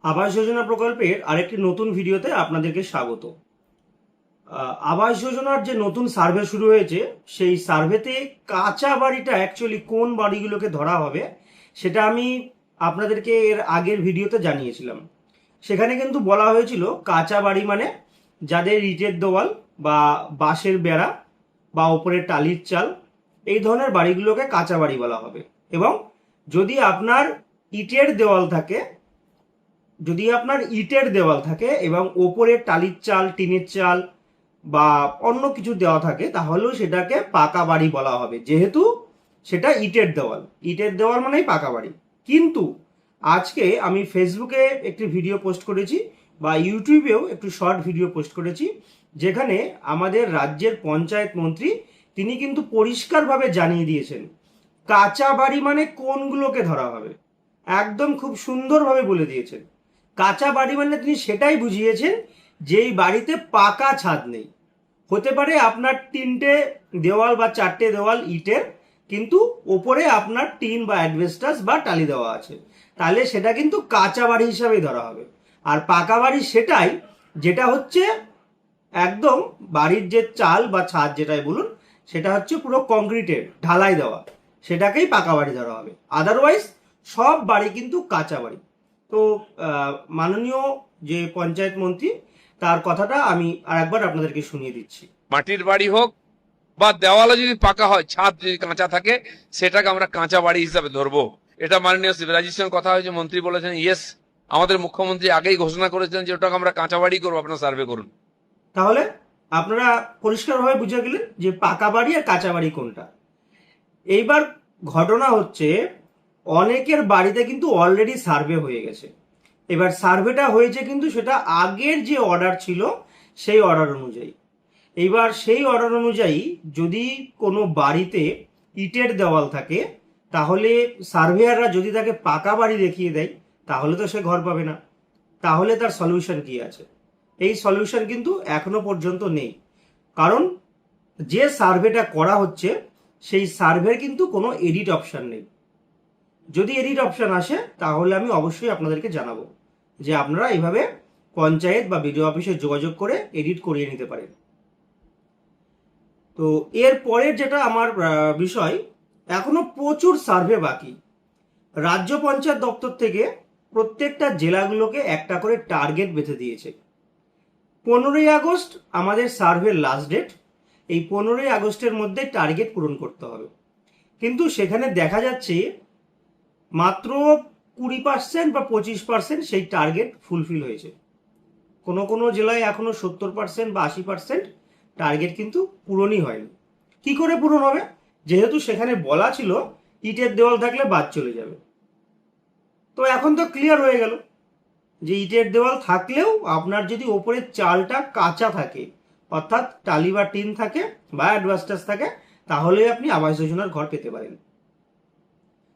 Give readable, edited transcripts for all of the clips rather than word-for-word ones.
আবাস যোজনা প্রকল্পের আরেকটি নতুন ভিডিওতে আপনাদেরকে স্বাগত। আবাস যোজনার যে নতুন সার্ভে শুরু হয়েছে, সেই সার্ভেতে কাঁচা বাড়িটা অ্যাকচুয়ালি কোন বাড়িগুলোকে ধরা হবে সেটা আমি আপনাদেরকে এর আগের ভিডিওতে জানিয়েছিলাম। সেখানে কিন্তু বলা হয়েছিল কাঁচা বাড়ি মানে যাদের ইটের দেওয়াল বা বাঁশের বেড়া বা ওপরের টালির চাল, এই ধরনের বাড়িগুলোকে কাঁচা বাড়ি বলা হবে। এবং যদি আপনার ইটের দেওয়াল থাকে এবং ওপরে টালির চাল, টিনের চাল বা অন্য কিছু দেওয়া থাকে, তাহলেও সেটাকে পাকা বাড়ি বলা হবে, যেহেতু সেটা ইটের দেওয়াল মানেই পাকা বাড়ি। কিন্তু আজকে আমি ফেসবুকে একটি ভিডিও পোস্ট করেছি বা ইউটিউবেও একটু শর্ট ভিডিও পোস্ট করেছি, যেখানে আমাদের রাজ্যের পঞ্চায়েত মন্ত্রী তিনি কিন্তু পরিষ্কারভাবে জানিয়ে দিয়েছেন কাঁচা বাড়ি মানে কোনগুলোকে ধরা হবে। একদম খুব সুন্দরভাবে বলে দিয়েছেন। কাঁচা বাড়ি মানে তিনি সেটাই বুঝিয়েছেন যেই বাড়িতে পাকা ছাদ নেই। হতে পারে আপনার 3টে দেওয়াল বা 4টে দেওয়াল ইটের, কিন্তু ওপরে আপনার টিন বা অ্যাডভেস্টাস বা টালি দেওয়া আছে, তাহলে সেটা কিন্তু কাঁচা বাড়ি হিসাবেই ধরা হবে। আর পাকা বাড়ি সেটাই যেটা হচ্ছে একদম বাড়ির যে চাল বা ছাদ যেটাই বলুন, সেটা হচ্ছে পুরো কংক্রিটের ঢালাই দেওয়া, সেটাকেই পাকা বাড়ি ধরা হবে। আদারওয়াইজ সব বাড়ি কিন্তু কাঁচা বাড়ি। তো মাননীয় যে পঞ্চায়েত মন্ত্রী, তার কথাটা আমি আর একবার আপনাদেরকে শুনিয়ে দিচ্ছি। মাটির বাড়ি হোক বা দেওয়ালে যদি পাকা হয়, ছাদ যদি কাঁচা থাকে, সেটাকে আমরা কাঁচা বাড়ি হিসাবে ধরবো। এটা মাননীয় শিবরাজের সঙ্গে কথা হয়েছে, মন্ত্রী বলেছেন ইয়েস। আমাদের মুখ্যমন্ত্রী আগেই ঘোষণা করেছেন যে ওটাকে আমরা কাঁচা বাড়ি করবো, আপনারা সার্ভে করুন। তাহলে আপনারা পরিষ্কারভাবে বুঝে গেলেন যে পাকা বাড়ি আর কাঁচা বাড়ি কোনটা। এইবার ঘটনা হচ্ছে, অনেকের বাড়িতে কিন্তু অলরেডি সার্ভে হয়ে গেছে। এবার সার্ভেটা হয়েছে কিন্তু সেটা আগের যে অর্ডার ছিল সেই অর্ডার অনুযায়ী। এইবার সেই অর্ডার অনুযায়ী যদি কোনো বাড়িতে ইটের দেওয়াল থাকে, তাহলে সার্ভেয়াররা যদি তাকে পাকা বাড়ি দেখিয়ে দেয়, তাহলে তো সে ঘর পাবে না। তাহলে তার সলিউশন কি আছে? এই সলিউশন কিন্তু এখনো পর্যন্ত নেই। কারণ যে সার্ভেটা করা হচ্ছে সেই সার্ভের কিন্তু কোনো এডিট অপশন নেই। যদি এডিট অপশন আসে তাহলে আমি অবশ্যই আপনাদেরকে জানাবো যে আপনারা এইভাবে পঞ্চায়েত বা বিডিও অফিসে যোগাযোগ করে এডিট করিয়ে নিতে পারেন। তো এর পরের যেটা আমার বিষয়, এখনো প্রচুর সার্ভে বাকি। রাজ্য পঞ্চায়েত দপ্তর থেকে প্রত্যেকটা জেলাগুলোকে একটা করে টার্গেট বেঁধে দিয়েছে। 15ই আগস্ট আমাদের সার্ভের লাস্ট ডেট। এই 15ই আগস্টের মধ্যে টার্গেট পূরণ করতে হবে। কিন্তু সেখানে দেখা যাচ্ছে মাত্র 20% বা 25% সেই টার্গেট ফুলফিল হয়েছে। কোনো কোনো জেলায় এখনো 70% বা 80% টার্গেট কিন্তু পূরণই হয়নি। কি করে পূরণ হবে? যেহেতু সেখানে বলা ছিল ইটের দেওয়াল থাকলে বাদ চলে যাবে। তো এখন তো ক্লিয়ার হয়ে গেল যে ইটের দেওয়াল থাকলেও আপনার যদি ওপরের চালটা কাঁচা থাকে, অর্থাৎ টালি বা টিন থাকে বা অ্যাডভাস্টাস থাকে, তাহলে আপনি আবাস যোজনার ঘর পেতে পারেন।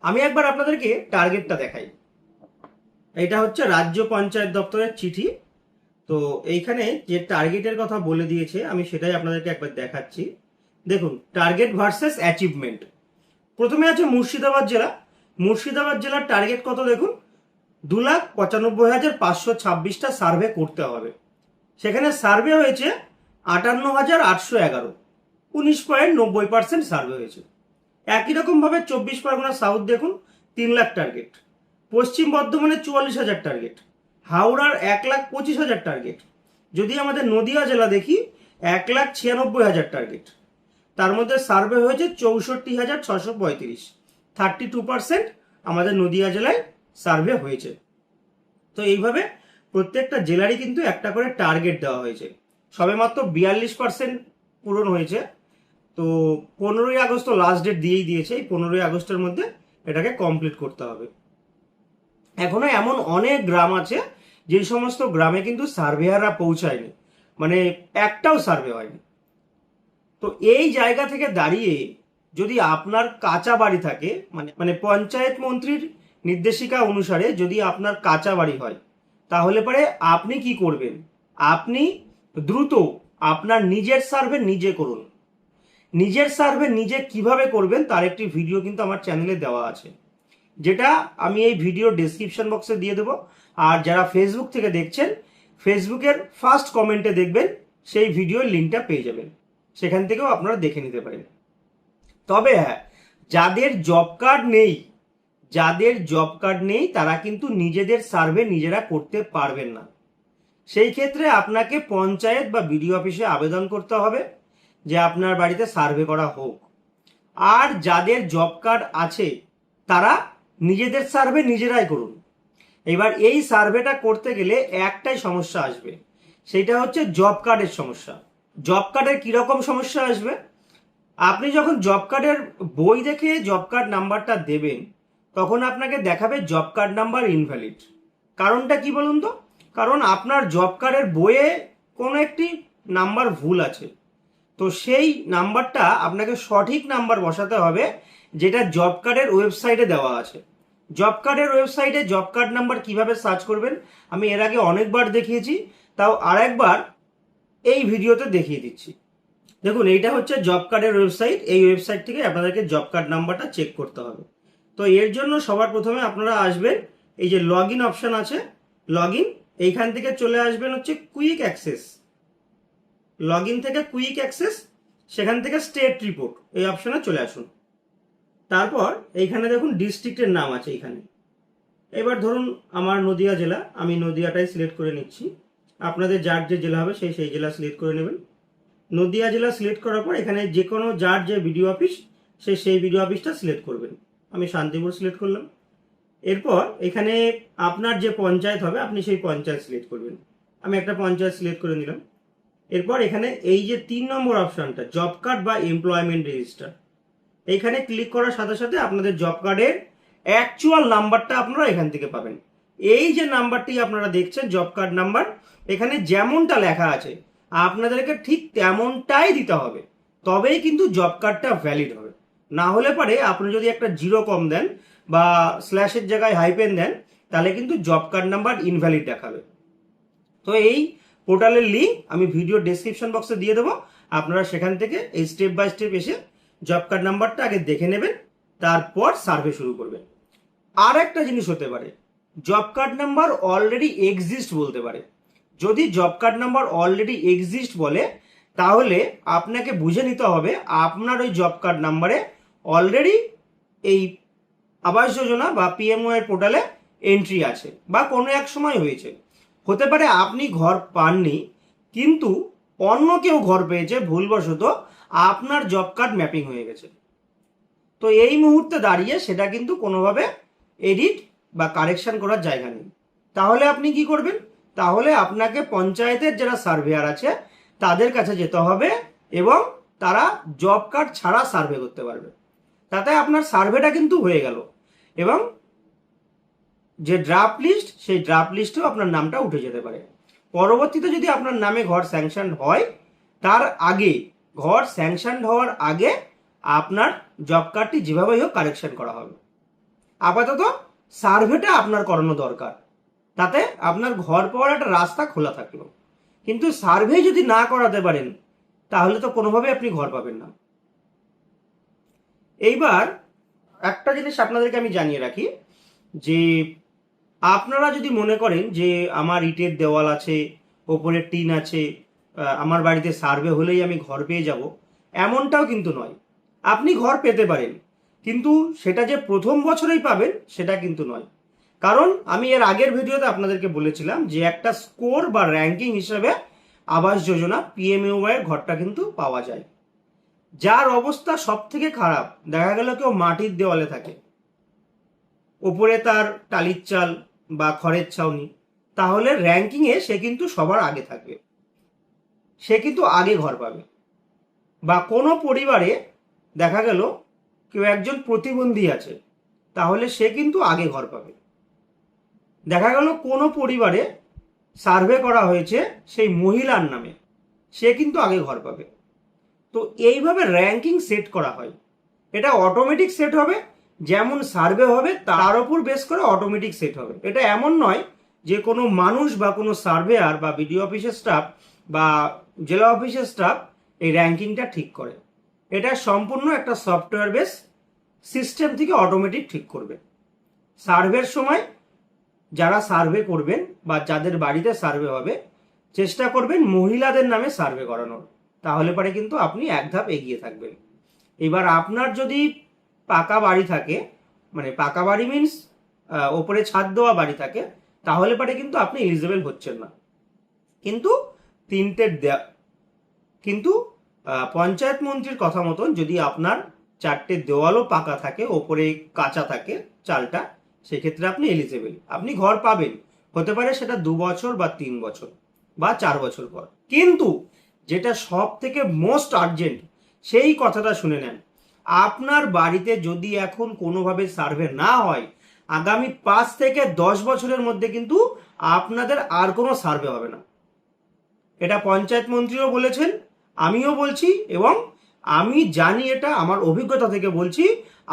আমি একবার আপনাদেরকে টার্গেটটা দেখাই। এটা হচ্ছে রাজ্য পঞ্চায়েত দপ্তরের চিঠি। তো এইখানে যে টার্গেটের কথা বলে দিয়েছে আমি সেটাই আপনাদেরকে একবার দেখাচ্ছি। দেখুন, টার্গেট ভার্সেস অ্যাচিভমেন্ট। প্রথমে আছে মুর্শিদাবাদ জেলা। মুর্শিদাবাদ জেলার টার্গেট কত দেখুন, 2,95,526টা সার্ভে করতে হবে। সেখানে সার্ভে হয়েছে 58,811, 19.90% সার্ভে হয়েছে। একই রকমভাবে 24 পরগনা সাউথ দেখুন, 3 লাখ টার্গেট। পশ্চিম বর্ধমানে 44,000 টার্গেট। হাওড়ার 1,25,000 টার্গেট। যদি আমাদের নদিয়া জেলা দেখি, 1,96,000 টার্গেট। তার মধ্যে সার্ভে হয়েছে 64,635, 32% আমাদের নদিয়া জেলায় সার্ভে হয়েছে। তো এইভাবে প্রত্যেকটা জেলারই কিন্তু একটা করে টার্গেট দেওয়া হয়েছে। সবেমাত্র 42% পূরণ হয়েছে। তো 15ই আগস্ট তো লাস্ট ডেট দিয়েই দিয়েছে। এই 15ই আগস্টের মধ্যে এটাকে কমপ্লিট করতে হবে। এখনো এমন অনেক গ্রাম আছে যে সমস্ত গ্রামে কিন্তু সার্ভেয়াররা পৌঁছায়নি, মানে একটাও সার্ভে হয়নি। তো এই জায়গা থেকে দাঁড়িয়ে যদি আপনার কাঁচা বাড়ি থাকে, মানে পঞ্চায়েত মন্ত্রীর নির্দেশিকা অনুসারে যদি আপনার কাঁচা বাড়ি হয়, তাহলে পরে আপনি কি করবেন? আপনি দ্রুত আপনার নিজের সার্ভে নিজে করুন। নিজের সার্ভে নিজে কিভাবে করবেন তার একটি ভিডিও কিন্তু আমার চ্যানেলে দেওয়া আছে, যেটা আমি এই ভিডিও ডেসক্রিপশন বক্সে দিয়ে দেবো। আর যারা ফেসবুক থেকে দেখছেন, ফেসবুকের ফার্স্ট কমেন্টে দেখবেন সেই ভিডিওর লিঙ্কটা পেয়ে যাবেন, সেখান থেকেও আপনারা দেখে নিতে পারেন। তবে হ্যাঁ, যাদের জব কার্ড নেই তারা কিন্তু নিজেদের সার্ভে নিজেরা করতে পারবেন না। সেই ক্ষেত্রে আপনাকে পঞ্চায়েত বা বিডিও অফিসে আবেদন করতে হবে যে আপনার বাড়িতে সার্ভে করা হোক। আর যাদের জব কার্ড আছে তারা নিজেদের সার্ভে নিজেরাই করুন। এবার এই সার্ভেটা করতে গেলে একটাই সমস্যা আসবে, সেটা হচ্ছে জব কার্ডের সমস্যা। জব কার্ডের কিরকম সমস্যা আসবে? আপনি যখন জব কার্ডের বই দেখে জব কার্ড নাম্বারটা দেবেন, তখন আপনাকে দেখাবে জব কার্ড নাম্বার ইনভ্যালিড। কারণটা কি বলুন তো? কারণ আপনার জব কার্ডের বইয়ে কোনো একটি নাম্বার ভুল আছে। তো সেই নাম্বারটা আপনাকে সঠিক নাম্বার বসাতে হবে, যেটা জব কার্ডের ওয়েবসাইটে দেওয়া আছে। জব কার্ডের ওয়েবসাইটে জব কার্ড নাম্বার কিভাবে সার্চ করবেন আমি এর আগে অনেকবার দেখিয়েছি, তাও আরেকবার এই ভিডিওতে দেখিয়ে দিচ্ছি। দেখুন, এইটা হচ্ছে জব কার্ডের ওয়েবসাইট। এই ওয়েবসাইট থেকে আপনাদেরকে জব কার্ড নাম্বারটা চেক করতে হবে। তো এর জন্য সবার প্রথমে আপনারা আসবেন, এই যে লগ ইন অপশন আছে, লগ ইন, এইখান থেকে চলে আসবেন হচ্ছে কুইক অ্যাক্সেস। লগ ইন থেকে কুইক অ্যাক্সেস, সেখান থেকে স্টেট রিপোর্ট, এই অপশনে চলে আসুন। তারপর এইখানে দেখুন ডিস্ট্রিক্টের নাম আছে এইখানে। এবার ধরুন আমার নদিয়া জেলা, আমি নদিয়াটাই সিলেক্ট করে নিচ্ছি। আপনাদের যার যে জেলা হবে সেই জেলা সিলেক্ট করে নেবেন। নদিয়া জেলা সিলেক্ট করার পর এখানে যে কোনো যার যে বিডিও অফিস সেই বিডিও অফিসটা সিলেক্ট করবেন। আমি শান্তিপুর সিলেক্ট করলাম। এরপর এখানে আপনার যে পঞ্চায়েত হবে আপনি সেই পঞ্চায়েত সিলেক্ট করবেন। আমি একটা পঞ্চায়েত সিলেক্ট করে নিলাম। এরপর এখানে এই যে 3 নম্বর অপশনটা জব কার্ড বা এমপ্লয়মেন্ট রেজিস্টার, এইখানে ক্লিক করার সাথে সাথে আপনাদের জব কার্ডের অ্যাকচুয়াল নাম্বারটা আপনারা এখান থেকে পাবেন। এই যে নাম্বারটি আপনারা দেখছেন জব কার্ড নাম্বার, এখানে যেমনটা লেখা আছে আপনাদেরকে ঠিক তেমনটাই দিতে হবে, তবেই কিন্তু জব কার্ডটা ভ্যালিড হবে। না হলে পরে আপনি যদি একটা জিরো কম দেন বা স্ল্যাশের জায়গায় হাইপেন দেন, তাহলে কিন্তু জব কার্ড নাম্বার ইনভ্যালিড দেখাবে। তো এই পোর্টালের লিঙ্ক আমি ভিডিও ডেসক্রিপশন বক্সে দিয়ে দেবো, আপনারা সেখান থেকে এই স্টেপ বাই স্টেপ এসে জব কার্ড নাম্বারটা আগে দেখে নেবেন, তারপর সার্ভে শুরু করবেন। আর একটা জিনিস হতে পারে, job card number already exist বলতে পারে। যদি job card number already exist বলে, তাহলে আপনাকে বুঝে নিতে হবে আপনার ওই জব কার্ড নাম্বারে অলরেডি এই আবাস যোজনা বা পিএমওয়াই পোর্টালে এন্ট্রি আছে বা কোনো এক সময় হয়েছে। হতে পারে আপনি ঘর পাননি, কিন্তু অন্য কেউ ঘর পেয়েছে ভুলবশত, আপনার জব কার্ড ম্যাপিং হয়ে গেছে। তো এই মুহূর্তে দাঁড়িয়ে সেটা কিন্তু কোনোভাবে এডিট বা কারেকশন করার জায়গা নেই। তাহলে আপনি কি করবেন? তাহলে আপনাকে পঞ্চায়েতের যারা সার্ভেয়ার আছে তাদের কাছে যেতে হবে এবং তারা জব কার্ড ছাড়া সার্ভে করতে পারবে। তাতে আপনার সার্ভেটা কিন্তু হয়ে গেল এবং যে ড্রাফট লিস্ট সেই ড্রাফট লিস্টেও আপনার নামটা উঠে যেতে পারে। পরবর্তীতে যদি আপনার নামে ঘর স্যাংশন হয়, তার আগে ঘর স্যাংশন হওয়ার আগে আপনার জব কার্ডটি যেভাবেই হোক কারেকশন করা হবে। আপাতত সার্ভেটা আপনার করানো দরকার, তাতে আপনার ঘর পাওয়ার একটা রাস্তা খোলা থাকলো। কিন্তু সার্ভে যদি না করাতে পারেন, তাহলে তো কোনোভাবে আপনি ঘর পাবেন না। এইবার একটা জিনিস আপনাদেরকে আমি জানিয়ে রাখি, যে আপনারা যদি মনে করেন যে আমার ইটের দেওয়াল আছে, ওপরে টিন আছে, আমার বাড়িতে সার্ভে হলেই আমি ঘর পেয়ে যাব, এমনটাও কিন্তু নয়। আপনি ঘর পেতে পারেন, কিন্তু সেটা যে প্রথম বছরেই পাবেন সেটা কিন্তু নয়। কারণ আমি এর আগের ভিডিওতে আপনাদেরকে বলেছিলাম যে একটা স্কোর বা র্যাঙ্কিং হিসেবে আবাস যোজনা পিএমইওয়াই এর ঘরটা কিন্তু পাওয়া যায়। যার অবস্থা সব থেকে খারাপ, দেখা গেল কেউ মাটির দেওয়ালে থাকে, ওপরে তার টালির চাল বা খড়ের ছাউনি, তাহলে র্যাঙ্কিংয়ে সে কিন্তু সবার আগে থাকবে, সে কিন্তু আগে ঘর পাবে। বা কোনো পরিবারে দেখা গেল কেউ একজন প্রতিবন্ধী আছে, তাহলে সে কিন্তু আগে ঘর পাবে। দেখা গেল কোনো পরিবারে সার্ভে করা হয়েছে সেই মহিলার নামে, সে কিন্তু আগে ঘর পাবে। তো এইভাবে র্যাঙ্কিং সেট করা হয়, এটা অটোমেটিক সেট হবে। যেমন সার্ভে হবে তার উপর বেস করে অটোমেটিক সেট হবে। এটা এমন নয় যে কোনো মানুষ বা কোনো সার্ভেয়ার বা বিডিও অফিসের স্টাফ বা জেলা অফিসের স্টাফ এই র্যাঙ্কিংটা ঠিক করে। এটা সম্পূর্ণ একটা সফটওয়্যার বেস সিস্টেম থেকে অটোমেটিক ঠিক করবে। সার্ভের সময় যারা সার্ভে করবেন বা যাদের বাড়িতে সার্ভে হবে, চেষ্টা করবেন মহিলাদের নামে সার্ভে করানোর, তাহলে পরে কিন্তু আপনি এক ধাপ এগিয়ে থাকবেন। এবার আপনার যদি পাকা বাড়ি থাকে, মানে পাকা বাড়ি মিনস ওপরে ছাদ দেওয়া বাড়ি থাকে, তাহলে পরে কিন্তু আপনি এলিজেবল হচ্ছেন না। কিন্তু কিন্তু পঞ্চায়েত মন্ত্রীর কথা মতন যদি আপনার 4টে দেওয়ালও পাকা থাকে, ওপরে কাঁচা থাকে চালটা, সেক্ষেত্রে আপনি এলিজেবল, আপনি ঘর পাবেন। হতে পারে সেটা 2 বছর বা 3 বছর বা 4 বছর পর। কিন্তু যেটা সব থেকে মোস্ট আর্জেন্ট, সেই কথাটা শুনে নেন। আপনার বাড়িতে যদি এখন কোনোভাবে সার্ভে না হয়, আগামী 5 থেকে 10 বছরের মধ্যে কিন্তু আপনাদের আর কোনো সার্ভে হবে না। এটা পঞ্চায়েত মন্ত্রীও বলেছেন, আমিও বলছি, এবং আমি জানি, এটা আমার অভিজ্ঞতা থেকে বলছি।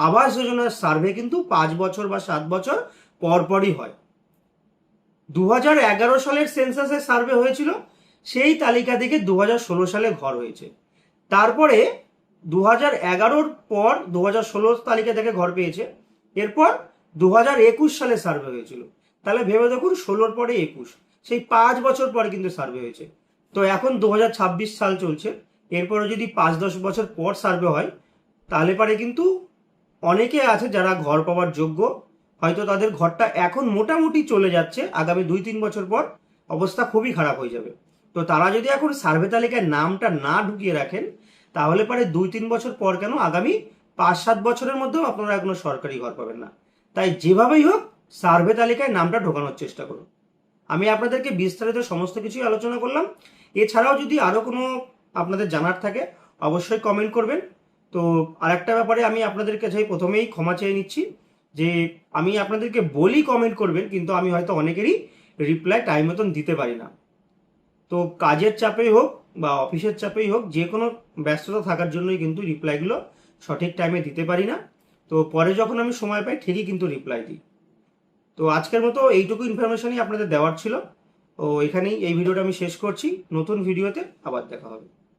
আবাস যোজনার সার্ভে কিন্তু 5 বছর বা 7 বছর পরপরই হয়। 2011 সালের সেন্সাসের সার্ভে হয়েছিল, সেই তালিকা থেকে 2016 সালে ঘর হয়েছে। তারপরে 2011 পর 2016 তালিকা থেকে ঘর পেয়েছে। এরপর 2021 সালে সার্ভে হয়েছিল। তাহলে ভেবে দেখুন, 16 পরে 21, সেই 5 বছর পরে কিন্তু সার্ভে হয়েছে। তো এখন 2026 সাল চলছে, এরপরে যদি 5-10 বছর পর সার্ভে হয়, তাহলে পরে কিন্তু অনেকে আছে যারা ঘর পাওয়ার যোগ্য, হয়তো তাদের ঘরটা এখন মোটামুটি চলে যাচ্ছে, আগামী 2-3 বছর পর অবস্থা খুবই খারাপ হয়ে যাবে। তো তারা যদি এখন সার্ভে তালিকায় নামটা না ঢুকিয়ে রাখেন, তাহলে পরে 2-3 বছর পর কেন, আগামী 5-7 বছরের মধ্যেও আপনারা এখনো সরকারি ঘর পাবেন না। তাই যেভাবেই হোক সার্ভে তালিকায় নামটা ঢোকানোর চেষ্টা করুন। আমি আপনাদেরকে বিস্তারিত সমস্ত কিছুই আলোচনা করলাম। এছাড়াও যদি আরও কোনো আপনাদের জানার থাকে, অবশ্যই কমেন্ট করবেন। তো আরেকটা ব্যাপারে আমি আপনাদের কাছে প্রথমেই ক্ষমা চেয়ে নিচ্ছি, যে আমি আপনাদেরকে বলি কমেন্ট করবেন, কিন্তু আমি হয়তো অনেকেরই রিপ্লাই টাইম মতন দিতে পারি না। তো কাজের চাপেই হোক বা অফিসের চাপেই হোক, যে কোনো ব্যস্ততা থাকার জন্যই কিন্তু রিপ্লাইগুলো সঠিক টাইমে দিতে পারি না। তো পরে যখন আমি সময় পাই ঠিকই কিন্তু রিপ্লাই দিই। তো আজকের মতো এইটুকু ইনফরমেশনই আপনাদের দেওয়ার ছিল। তো এখানেই এই ভিডিওটা আমি শেষ করছি। নতুন ভিডিওতে আবার দেখা হবে।